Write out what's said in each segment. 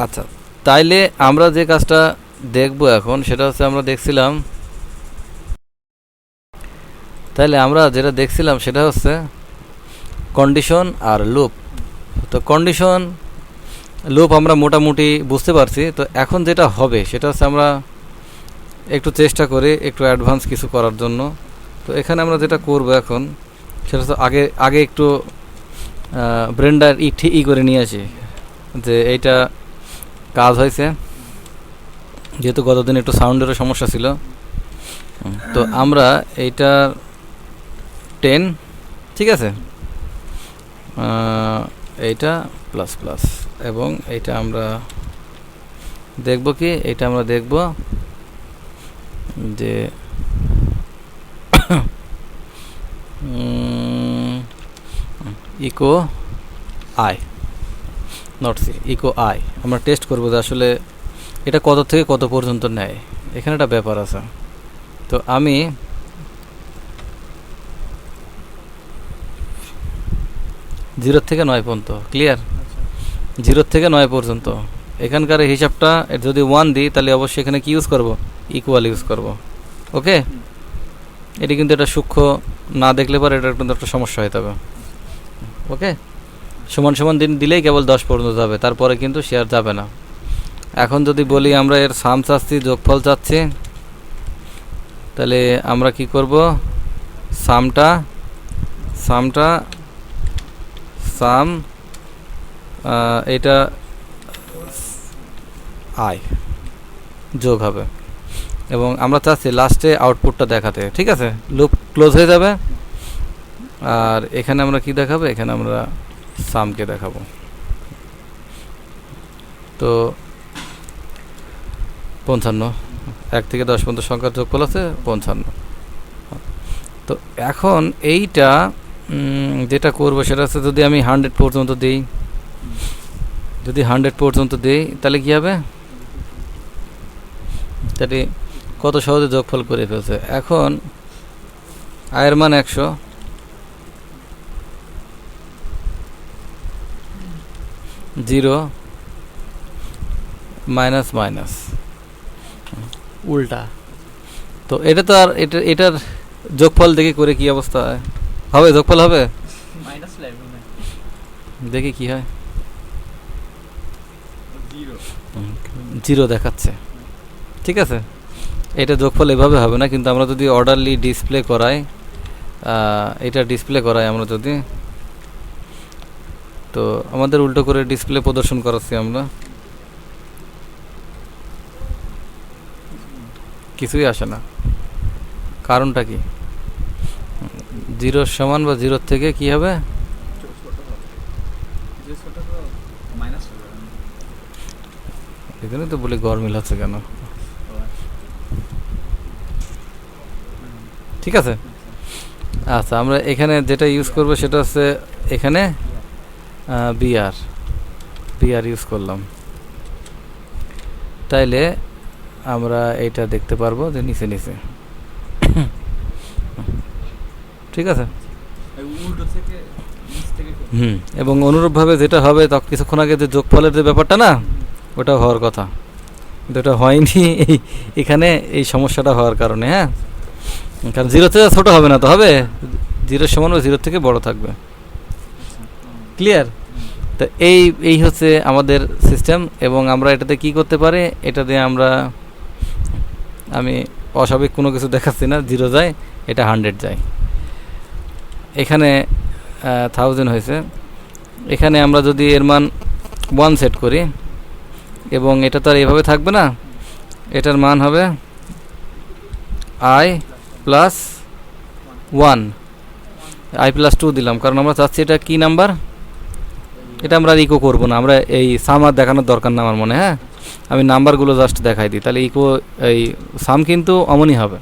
আচ্ছা, তাইলে আমরা যে কাজটা দেখব এখন সেটা হচ্ছে আমরা যেটা দেখছিলাম সেটা হচ্ছে কন্ডিশন আর লুপ। তো কন্ডিশন লুপ আমরা মোটামুটি বুঝতে পারছি। তো এখন যেটা হবে সেটা হচ্ছে আমরা একটু চেষ্টা করি একটু অ্যাডভান্স কিছু করার জন্য। তো এখানে আমরা যেটা করব এখন সেটা হচ্ছে আগে একটু ব্রেন্ডার ই করে নিয়ে আসি যে এইটা কাজ হয়েছে, যেহেতু গতদিন একটু সাউন্ডেরও সমস্যা ছিল। তো আমরা এইটা 10, ঠিক আছে, এইটা প্লাস প্লাস, এবং এইটা আমরা দেখব কি, এটা আমরা দেখব যে echo I not see, echo I আমরা টেস্ট করবো যে আসলে এটা কত থেকে কত পর্যন্ত নেয়। এখানে একটা ব্যাপার আছে। তো আমি 0 থেকে 9 পর্যন্ত, ক্লিয়ার? 0 থেকে 9 পর্যন্ত এখানকার হিসাবটা যদি 1 দিই তাহলে অবশ্যই এখানে কি ইউজ করব, ইকুয়াল ইউজ করব। ওকে, এটি কিন্তু এটা সূক্ষ্ম না দেখলে পরে এটা কিন্তু একটা সমস্যা হয়ে যাবে। ওকে, সমান সমান দিলেই কেবল 10 পর্যন্ত যাবে, তারপরে কিন্তু শেয়ার যাবে না। এখন যদি বলি আমরা এর সাম চাচ্ছি, যোগফল চাচ্ছি, তাহলে আমরা কি করব, সাম এটা আই যোগ হবে, এবং আমরা চাচ্ছি লাস্টে আউটপুটটা দেখাতে। ঠিক আছে, লুপ ক্লোজ হয়ে যাবে। আর এখানে আমরা কি দেখাবো, এখানে আমরা সামকে দেখাবো। তো 55, 1 থেকে 10 পর্যন্ত সংখ্যার যোগফল আছে 55। তো এখন এইটা যেটা করবো সেটা হচ্ছে যদি আমি 100 পর্যন্ত দিই, যদি 100 পর্যন্ত দিই তাহলে কি হবে, তাহলে কত সহজে যোগফল করে ফেলছে। এখন আয়ের মান 100, জিরো মাইনাস মাইনাস উল্টা। তো এটা তো আর এটার যোগফল দেখে করে কি অবস্থা হবে, যোগফল হবে, দেখি কি হয়, 0 দেখাচ্ছে। ঠিক আছে, এটা যোগফল এভাবে হবে না, কিন্তু আমরা যদি অর্ডারলি ডিসপ্লে করাই, এটা ডিসপ্লে করাই আমরা যদি, তো আমাদের উল্টো করে ডিসপ্লে প্রদর্শন করাচ্ছি আমরা, কিছুই আসে না। কারণটা কি, 0 সমান বা 0 থেকে কি হবে, এখানে তো বলি গড় মিল আছে কেন। ঠিক আছে, আচ্ছা আমরা এখানে যেটা ইউজ করব সেটা হচ্ছে এখানে বিআর ইউজ করলাম, তাইলে আমরা এইটা দেখতে পারবো যে নিচে নিচে। ঠিক আছে, এবং অনুরূপভাবে যেটা হবে তখন কিছুক্ষণ আগে যে যোগফলের যে ব্যাপারটা না, ওটা হওয়ার কথা, কিন্তু এটা হয়নি এখানে এই সমস্যাটা হওয়ার কারণে। হ্যাঁ, কারণ 0 থেকে ছোটো হবে না, তো হবে 0 সমান বা 0 থেকে বড় থাকবে। ক্লিয়ার? তো এই হচ্ছে আমাদের সিস্টেম, এবং আমরা এটাতে কি করতে পারি, এটা দিয়ে আমি অস্বাভাবিক কোনো কিছু দেখাচ্ছি না, 0 যায়, এটা 100 যায়। এখানে 1000 হয়েছে, এখানে আমরা যদি এর মান 1 সেট করি, এবং এটা তো আর এভাবে থাকবে না, এটার মান হবে i প্লাস 1, i প্লাস 2 দিলাম, কারণ আমরা চাচ্ছি এটা কি নাম্বার, এটা আমরা ইকো করবো না, আমরা এই সাম আর দেখানোর দরকার না আমার মনে। হ্যাঁ, আমি নাম্বারগুলো জাস্ট দেখাই দিই, তাহলে ইকো এই সাম কিন্তু অমনই হবে।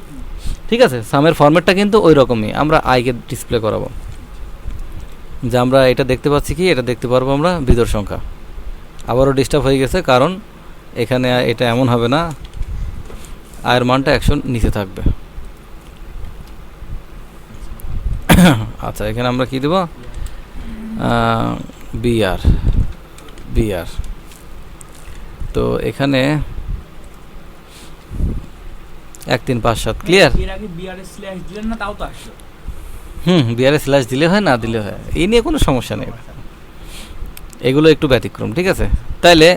ঠিক আছে, সামের ফরম্যাটটা কিন্তু ওই রকমই, আমরা আইকে ডিসপ্লে করাবো, যে আমরা এটা দেখতে পাচ্ছি কি, এটা দেখতে পারবো আমরা বিজোড় সংখ্যা। আবারও ডিস্টার্ব হয়ে গেছে, কারণ এখানে এটা এমন হবে না, আয়ের মানটা 100 নিচে থাকবে। আচ্ছা, এখানে আমরা কি দেব, বিআর তো এখানে 1 3 5 7 ক্লিয়ার। এর আগে বিআরএস স্ল্যাশ দিলেন না, তাও তো আসলো। বিআরএস স্ল্যাশ দিলে হয়, না দিলে হয়, এই নিয়ে কোনো সমস্যা নেই, এগুলো একটু ব্যতিক্রম, ঠিক আছে। তাইলে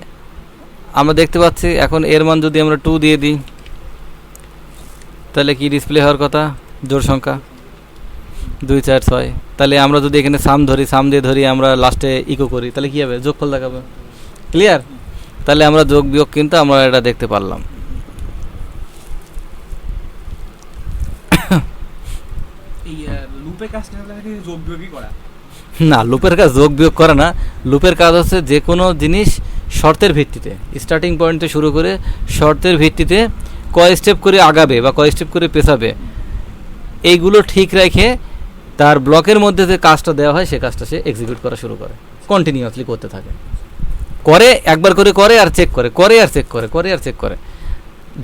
আমরা দেখতে পাচ্ছি এখন এর মান যদি আমরা 2 দিয়ে দিই, তাহলে কি ডিসপ্লে হওয়ার কথা, জোড় সংখ্যা 2 4 6। তাহলে আমরা যদি এখানে সাম দিয়ে ধরি, আমরা লাস্টে ইকো করি, তাহলে কি হবে, যোগফল দেখাবে, ক্লিয়ার। তাহলে আমরা যোগ বিয়োগ কিন্তু আমরা এটা দেখতে পারলাম। এই লুপে কাজটা লাগে যোগ বিয়োগই করা না, লুপের কাজ যোগ বিয়োগ করা না, লুপের কাজ হচ্ছে যে কোনো জিনিস শর্তের ভিত্তিতে, স্টার্টিং পয়েন্ট থেকে শুরু করে শর্তের ভিত্তিতে কয় স্টেপ করে আগাবে বা কয় স্টেপ করে পেছাবে, এইগুলো ঠিক রেখে তার ব্লকের মধ্যে যে কাজটা দেওয়া হয় সে কাজটা সে এক্সিকিউট করা শুরু করে, কন্টিনিউয়াসলি করতে থাকে, করে একবার করে আর চেক করে আর চেক করে।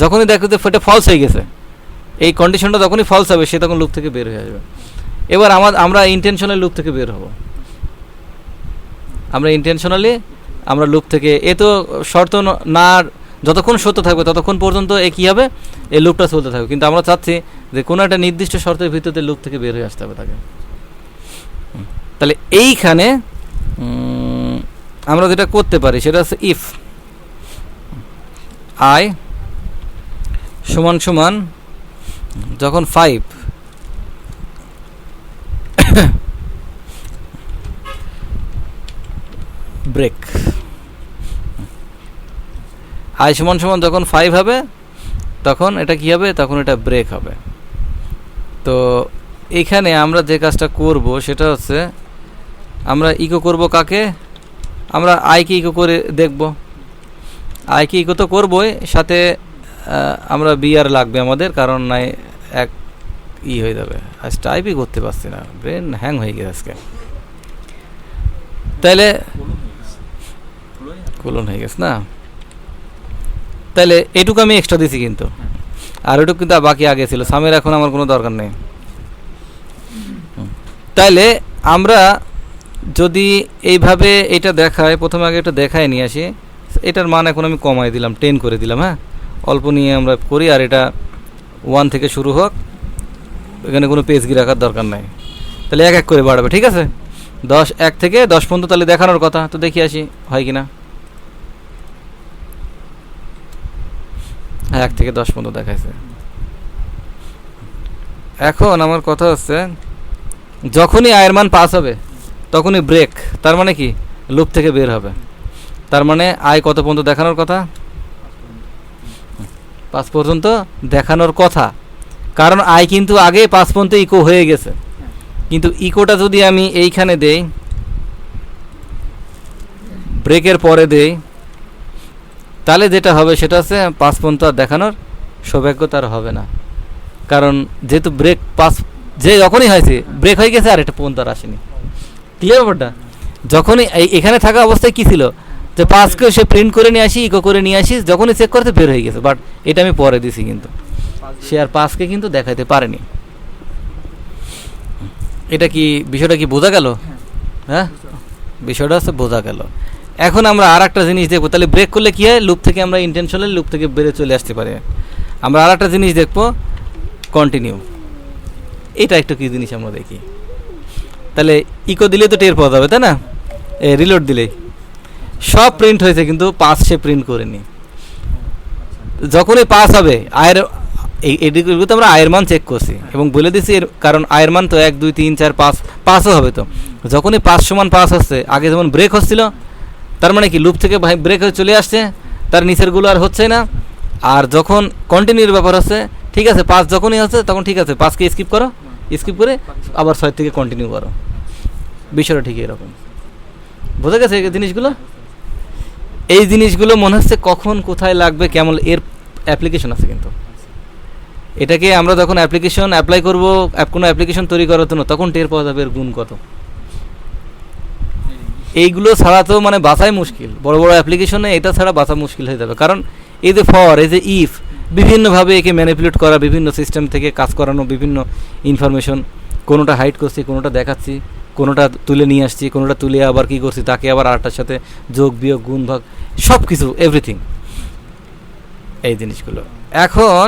যখনই দেখো যে এটা ফলস হয়ে গেছে, এই কন্ডিশনটা যখনই ফলস হবে সে তখন লুপ থেকে বের হয়ে আসবে। এবার আমরা ইন্টেনশনাল লুপ থেকে বের হব, আমরা লুপ থেকে, এ তো শর্ত না, যতক্ষণ সত্য থাকবে ততক্ষণ পর্যন্ত এ কী হবে, এই লুপটা চলতে থাকবে। কিন্তু আমরা চাচ্ছি যে কোনো একটা নির্দিষ্ট শর্তের ভিত্তিতে লুপ থেকে বের হয়ে আসতে হবে তাকে। তাহলে এইখানে আমরা যেটা করতে পারি সেটা হচ্ছে ইফ আই সমান যখন 5 ব্রেক, আই সমান যখন 5 হবে তখন এটা কি হবে, তখন এটা ব্রেক হবে। তো এইখানে আমরা যে কাজটা করব সেটা হচ্ছে আমরা ইকো করব কাকে, আমরা আইকে ইকো করে দেখব, আইকে ইকো তো করবই, সাথে আমরা বিআর লাগবে আমাদের, কারণ নাই এক হয়ে যাবে, আজ টাইপই করতে পারছি না, ব্রেন হ্যাং হয়ে গেছে আজকে। তাইলে কোলন হয়ে গেছে না, তাহলে এটুকু আমি এক্সট্রা দিছি কিন্তু, আর এটুকু কিন্তু বাকি আগে ছিল, সামের এখন আমার কোনো দরকার নেই। তাইলে আমরা যদি এইভাবে এটা দেখায়, প্রথমে আগে এটা দেখায় নিয়ে আসি, এটার মান এখন আমি কমাই দিলাম, 10 করে দিলাম, হ্যাঁ অল্প নিয়ে আমরা করি, আর এটা 1 থেকে শুরু হোক, এখানে কোনো পেজগি রাখার দরকার নাই। তাহলে এক করে বাড়াবে, ঠিক আছে, 1 থেকে 10 পর্যন্ত তাহলে দেখানোর কথা, তো দেখি আসি হয় কিনা। হ্যাঁ 1 থেকে 10 পর্যন্ত দেখাইছে। এখন আমার কথা হচ্ছে যখনই আয়ের মান 5 হবে তখনই ব্রেক, তার মানে কি লুপ থেকে বের হবে, তার মানে আয় কত পর্যন্ত দেখানোর কথা, 5 পর্যন্ত দেখানোর কথা, কারণ আয় কিন্তু আগে 5 পর্যন্ত ইকো হয়ে গেছে। কিন্তু ইকোটা যদি আমি এইখানে দেই, ব্রেকের পরে দেই, তাহলে যেটা হবে সেটা হচ্ছে 5 পর্যন্ত আর দেখানোর সৌভাগ্য তার হবে না, কারণ যেহেতু ব্রেক 5 যে যখনই হয়েছে ব্রেক হয়ে গেছে আর এটা পর্যন্ত আর আসেনি, ক্লিয়ার ব্যাপারটা। যখনই এখানে থাকা অবস্থায় কি ছিল যে 5কে সে প্রিন্ট করে নিয়ে আসি, ইকো করে নিয়ে আসি, যখনই চেক করতে বের হয়ে গেছে, বাট এটা আমি পরে দিছি, কিন্তু সে আর 5কে কিন্তু দেখাইতে পারেনি। এটা কি বিষয়টা কি বোঝা গেল? হ্যাঁ বিষয়টা হচ্ছে বোঝা গেল। এখন আমরা আর একটা জিনিস দেখবো, তাহলে ব্রেক করলে কি হয়, লুপ থেকে আমরা ইন্টেনশনালি লুপ থেকে বেড়ে চলে আসতে পারি। আমরা আর একটা জিনিস দেখবো, কন্টিনিউ, এটা একটু কি জিনিস আমরা দেখি। তাহলে ইকো দিলে তো টের পাওয়া যাবে, তাই না, রিলোড দিলেই সব প্রিন্ট হয়েছে, কিন্তু 5 সে প্রিন্ট করেনি। যখনই 5 হবে আয়ের এইদিকে তো আমরা আয়ের মান চেক করছি এবং বলে দিছি, কারণ আয়ের মান তো 1 2 3 4 5 5ও হবে। তো যখনই 5 সমান 5 হচ্ছে, আগে যেমন ব্রেক হচ্ছিল, তার মানে কি লুপ থেকে ব্রেক হয়ে চলে আসছে, তার নিচেরগুলো আর হচ্ছে না। আর যখন কন্টিনিউর ব্যাপার হচ্ছে, ঠিক আছে 5 যখনই হচ্ছে তখন ঠিক আছে 5কে স্কিপ করো, স্কিপ করে আবার 6 থেকে কন্টিনিউ করো, বিষয়টা ঠিক এরকম। বোঝা গেছে এই জিনিসগুলো? এই জিনিসগুলো মনে হচ্ছে কখন কোথায় লাগবে কেমন, এর অ্যাপ্লিকেশন আছে, কিন্তু এটাকে আমরা যখন অ্যাপ্লিকেশন অ্যাপ্লাই করবো, কোনো অ্যাপ্লিকেশন তৈরি করার জন্য, তখন টের পাওয়া যাবে এর গুণ কত। এইগুলো ছাড়া তো মানে বাঁচাই মুশকিল, বড় বড় অ্যাপ্লিকেশনে এটা ছাড়া বাঁচা মুশকিল হয়ে যাবে। কারণ এই যে ফর, এই যে ইফ, বিভিন্নভাবে একে ম্যানিপুলেট করা, বিভিন্ন সিস্টেম থেকে কাজ করানো, বিভিন্ন ইনফরমেশন, কোনোটা হাইড করছি, কোনোটা দেখাচ্ছি, কোনোটা তুলে নিয়ে আসছি, কোনোটা তুলে আবার কী করছি, তাকে আবার আরেকটার সাথে যোগ বিয়োগ গুণ ভাগ সব কিছু, এভরিথিং। এই জিনিসগুলো। এখন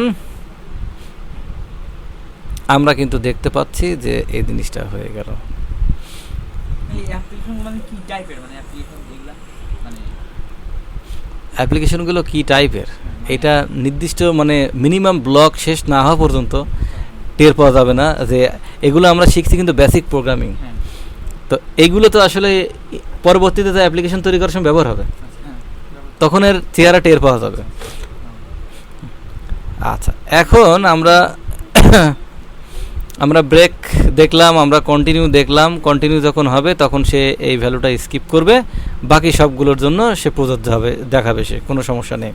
আমরা কিন্তু দেখতে পাচ্ছি যে এই জিনিসটা হয়ে গেল। এই অ্যাপ্লিকেশন মানে কি টাইপের, মানে অ্যাপ্লিকেশন যেগুলা মানে অ্যাপ্লিকেশনগুলো কি টাইপের এটা নির্দিষ্ট মানে মিনিমাম ব্লক শেষ না হওয়া পর্যন্ত টের পাওয়া যাবে না যে এগুলো আমরা শিখছি কিন্তু বেসিক প্রোগ্রামিং। হ্যাঁ তো এইগুলো তো আসলে পরবর্তীতে তো অ্যাপ্লিকেশন তৈরি করার সময় ব্যবহার হবে, হ্যাঁ তখন এর চেহারা টের পাওয়া যাবে। আচ্ছা, এখন আমরা ব্রেক দেখলাম, আমরা কন্টিনিউ দেখলাম। কন্টিনিউ যখন হবে তখন সে এই ভ্যালুটা স্কিপ করবে, বাকি সবগুলোর জন্য সে প্রযোজ্য হবে, দেখাবে, সে কোনো সমস্যা নেই।